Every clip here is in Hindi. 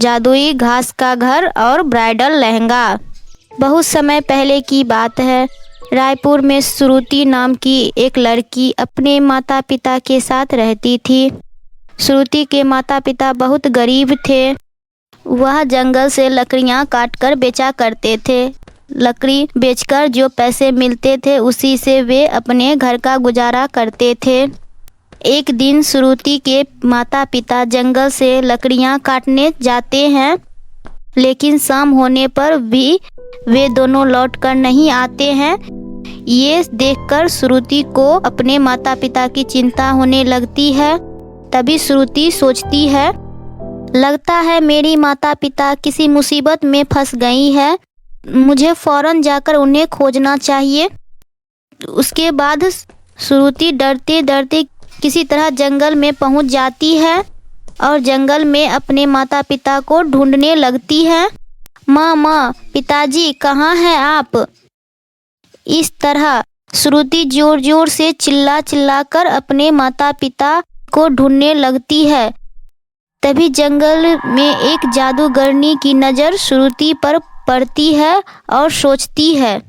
जादुई घास का घर और ब्राइडल लहंगा। बहुत समय पहले की बात है। रायपुर में श्रुति नाम की एक लड़की अपने माता पिता के साथ रहती थी। श्रुति के माता पिता बहुत गरीब थे। वह जंगल से लकड़ियां काटकर बेचा करते थे। लकड़ी बेचकर जो पैसे मिलते थे उसी से वे अपने घर का गुजारा करते थे। एक दिन श्रुति के माता पिता जंगल से लकड़ियां काटने जाते हैं, लेकिन शाम होने पर भी वे दोनों लौटकर नहीं आते हैं। ये देखकर श्रुति को अपने माता पिता की चिंता होने लगती है। तभी श्रुति सोचती है, लगता है मेरी माता पिता किसी मुसीबत में फंस गई है, मुझे फौरन जाकर उन्हें खोजना चाहिए। उसके बाद श्रुति डरते डरते किसी तरह जंगल में पहुंच जाती है और जंगल में अपने माता पिता को ढूंढने लगती है। माँ, पिताजी कहाँ हैं आप? इस तरह श्रुति जोर जोर से चिल्ला कर अपने माता पिता को ढूंढने लगती है। तभी जंगल में एक जादूगरनी की नज़र श्रुति पर पड़ती है और सोचती है,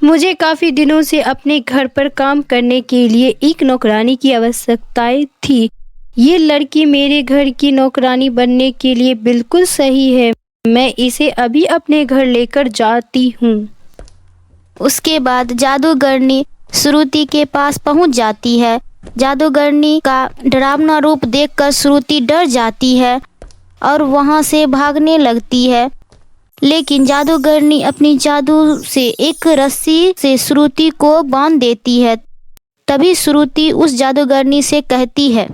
मुझे काफ़ी दिनों से अपने घर पर काम करने के लिए एक नौकरानी की आवश्यकता थी। ये लड़की मेरे घर की नौकरानी बनने के लिए बिल्कुल सही है। मैं इसे अभी अपने घर लेकर जाती हूँ। उसके बाद जादूगरनी श्रुति के पास पहुँच जाती है। जादूगरनी का डरावना रूप देखकर श्रुति डर जाती है और वहाँ से भागने लगती है। लेकिन जादूगरनी अपनी जादू से एक रस्सी से श्रुति को बांध देती है। तभी श्रुति उस जादूगरनी से कहती है,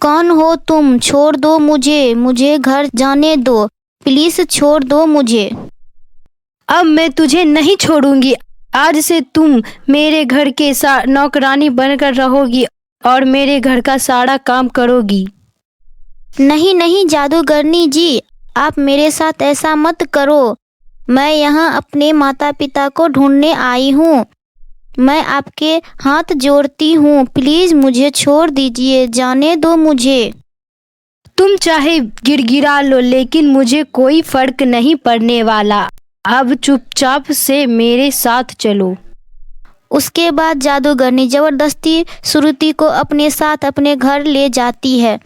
कौन हो तुम? छोड़ दो मुझे घर जाने दो, प्लीज छोड़ दो मुझे। अब मैं तुझे नहीं छोड़ूंगी। आज से तुम मेरे घर के नौकरानी बनकर रहोगी और मेरे घर का सारा काम करोगी। नहीं जादूगरनी जी, आप मेरे साथ ऐसा मत करो। मैं यहाँ अपने माता पिता को ढूंढने आई हूँ। मैं आपके हाथ जोड़ती हूँ, प्लीज मुझे छोड़ दीजिए, जाने दो मुझे। तुम चाहे गिड़गिड़ा लो, लेकिन मुझे कोई फर्क नहीं पड़ने वाला। अब चुपचाप से मेरे साथ चलो। उसके बाद जादूगरनी जबरदस्ती श्रुति को अपने साथ अपने घर ले जाती है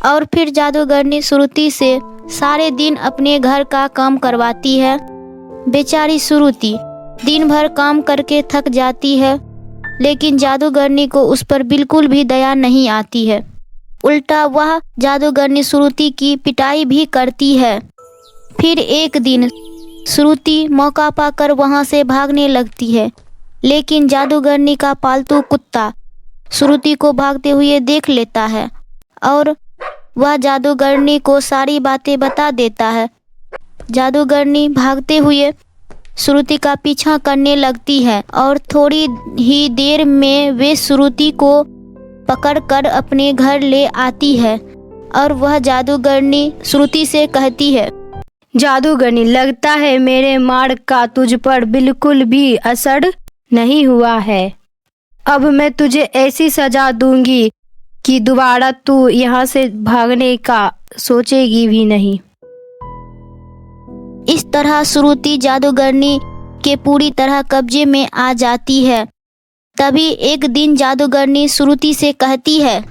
और फिर जादूगरनी श्रुति से सारे दिन अपने घर का काम करवाती है। बेचारी श्रुति दिन भर काम करके थक जाती है, लेकिन जादूगरनी को उस पर बिल्कुल भी दया नहीं आती है। उल्टा वह जादूगरनी श्रुति की पिटाई भी करती है। फिर एक दिन श्रुति मौका पाकर वहां से भागने लगती है, लेकिन जादूगरनी का पालतू कुत्ता श्रुति को भागते हुए देख लेता है और वह जादूगरनी को सारी बातें बता देता है। जादूगरनी भागते हुए श्रुति का पीछा करने लगती है और थोड़ी ही देर में वे श्रुति को पकड़कर अपने घर ले आती है और वह जादूगरनी श्रुति से कहती है, जादूगरनी, लगता है मेरे मार का तुझ पर बिल्कुल भी असर नहीं हुआ है। अब मैं तुझे ऐसी सजा दूंगी कि दोबारा तू यहाँ से भागने का सोचेगी भी नहीं। इस तरह श्रुति जादूगरनी के पूरी तरह कब्जे में आ जाती है। तभी एक दिन जादूगरनी श्रुति से कहती है,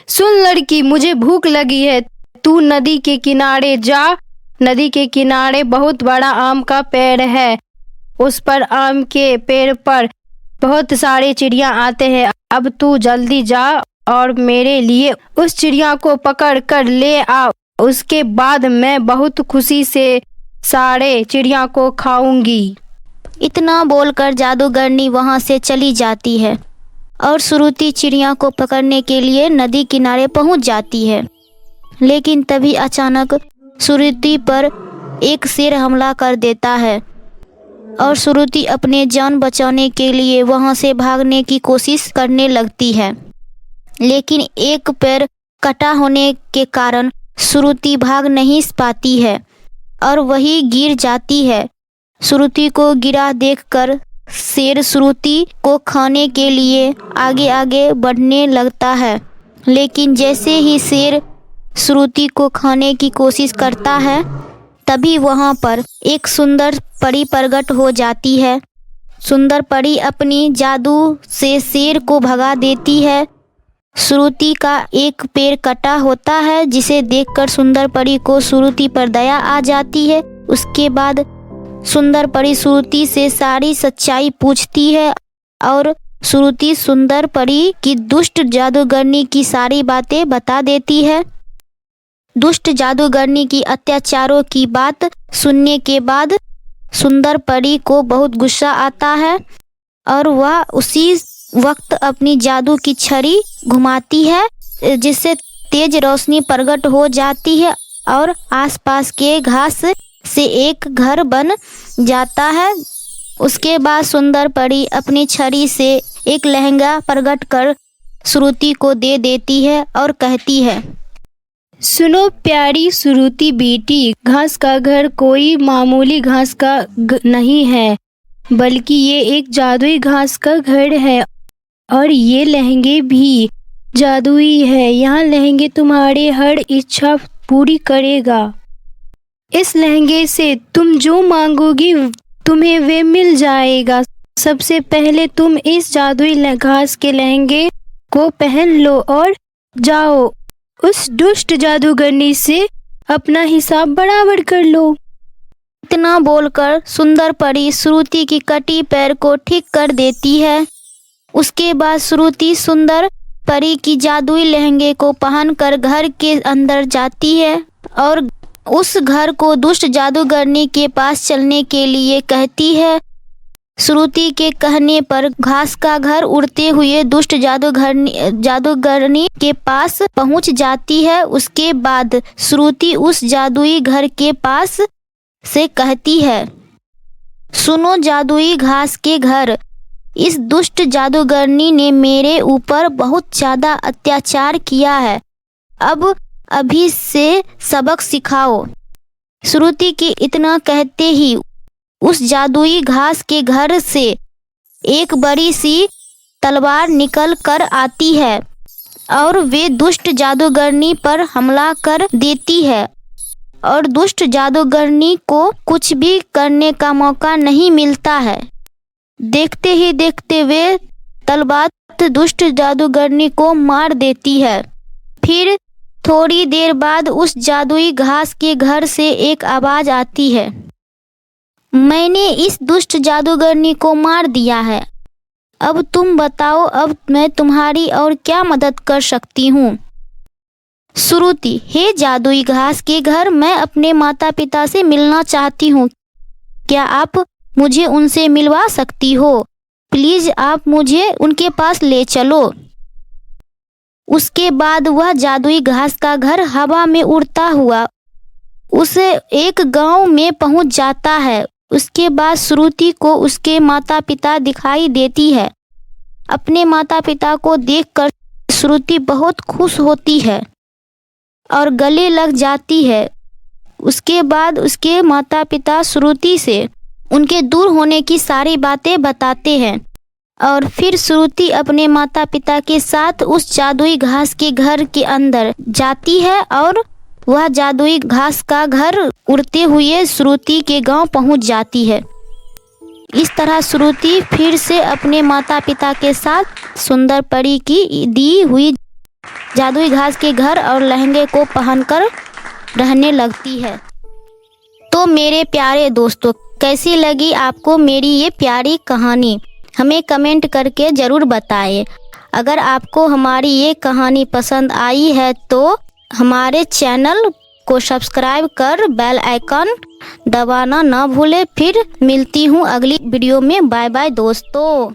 सुन लड़की, मुझे भूख लगी है, तू नदी के किनारे जा। नदी के किनारे बहुत बड़ा आम का पेड़ है। उस पर आम के पेड़ पर बहुत सारे चिड़िया आते हैं। अब तू जल्दी जा और मेरे लिए उस चिड़िया को पकड़ कर ले आ। उसके बाद मैं बहुत खुशी से सारे चिड़िया को खाऊंगी। इतना बोलकर जादूगरनी वहां से चली जाती है और श्रुति चिड़िया को पकड़ने के लिए नदी किनारे पहुंच जाती है। लेकिन तभी अचानक श्रुति पर एक शेर हमला कर देता है और श्रुति अपने जान बचाने के लिए वहां से भागने की कोशिश करने लगती है, लेकिन एक पैर कटा होने के कारण श्रुति भाग नहीं पाती है और वही गिर जाती है। श्रुति को गिरा देखकर शेर श्रुति को खाने के लिए आगे आगे बढ़ने लगता है, लेकिन जैसे ही शेर श्रुति को खाने की कोशिश करता है, तभी वहाँ पर एक सुंदर परी प्रकट हो जाती है। सुंदर परी अपनी जादू से शेर को भगा देती है। श्रुति का एक पैर कटा होता है, जिसे देखकर सुंदर परी को श्रुति पर दया आ जाती है। उसके बाद सुंदर परी श्रुति से सारी सच्चाई पूछती है और श्रुति सुंदर परी की दुष्ट जादूगरनी की सारी बातें बता देती है। दुष्ट जादूगरनी की अत्याचारों की बात सुनने के बाद सुंदर परी को बहुत गुस्सा आता है और वह उसी वक्त अपनी जादू की छड़ी घुमाती है, जिससे तेज रोशनी प्रकट हो जाती है और आसपास के घास से एक घर बन जाता है। उसके बाद सुंदर परी अपनी छड़ी से एक लहंगा प्रकट कर श्रुति को दे देती है और कहती है, सुनो प्यारी श्रुति बेटी, घास का घर कोई मामूली घास का नहीं है, बल्कि ये एक जादुई घास का घर है और ये लहंगे भी जादुई है। यहाँ लहंगे तुम्हारे हर इच्छा पूरी करेगा। इस लहंगे से तुम जो मांगोगी तुम्हें वे मिल जाएगा। सबसे पहले तुम इस जादुई घास के लहंगे को पहन लो और जाओ उस दुष्ट जादूगरनी से अपना हिसाब बराबर कर लो। इतना बोलकर सुंदर परी श्रुति की कटी पैर को ठीक कर देती है। उसके बाद श्रुति सुंदर परी की जादुई लहंगे को पहनकर घर के अंदर जाती है और उस घर को दुष्ट जादूगरनी के पास चलने के लिए कहती है। श्रुति के कहने पर घास का घर उड़ते हुए दुष्ट जादूगरनी के पास पहुंच जाती है। उसके बाद श्रुति उस जादुई घर के पास से कहती है, सुनो जादुई घास के घर, इस दुष्ट जादूगरनी ने मेरे ऊपर बहुत ज्यादा अत्याचार किया है, अब अभी से सबक सिखाओ। श्रुति की इतना कहते ही उस जादुई घास के घर से एक बड़ी सी तलवार निकल कर आती है और वे दुष्ट जादूगरनी पर हमला कर देती है और दुष्ट जादूगरनी को कुछ भी करने का मौका नहीं मिलता है। देखते ही देखते वे तलवार दुष्ट जादूगरनी को मार देती है। फिर थोड़ी देर बाद उस जादुई घास के घर से एक आवाज आती है, मैंने इस दुष्ट जादूगरनी को मार दिया है, अब तुम बताओ अब मैं तुम्हारी और क्या मदद कर सकती हूँ। श्रुति, हे जादुई घास के घर, मैं अपने माता पिता से मिलना चाहती हूँ, क्या आप मुझे उनसे मिलवा सकती हो? प्लीज आप मुझे उनके पास ले चलो। उसके बाद वह जादुई घास का घर हवा में उड़ता हुआ उस एक गांव में पहुंच जाता है। उसके बाद श्रुति को उसके माता पिता दिखाई देती है। अपने माता पिता को देखकर श्रुति बहुत खुश होती है और गले लग जाती है। उसके बाद उसके माता पिता श्रुति से उनके दूर होने की सारी बातें बताते हैं और फिर श्रुति अपने माता पिता के साथ उस जादुई घास के घर के अंदर जाती है और वह जादुई घास का घर उड़ते हुए श्रुति के गांव पहुंच जाती है। इस तरह श्रुति फिर से अपने माता पिता के साथ सुंदर परी की दी हुई जादुई घास के घर और लहंगे को पहनकर रहने लगती है। तो मेरे प्यारे दोस्तों, कैसी लगी आपको मेरी ये प्यारी कहानी? हमें कमेंट करके ज़रूर बताएं। अगर आपको हमारी ये कहानी पसंद आई है तो हमारे चैनल को सब्सक्राइब कर बेल आइकन दबाना ना भूलें। फिर मिलती हूँ अगली वीडियो में। बाय बाय दोस्तों।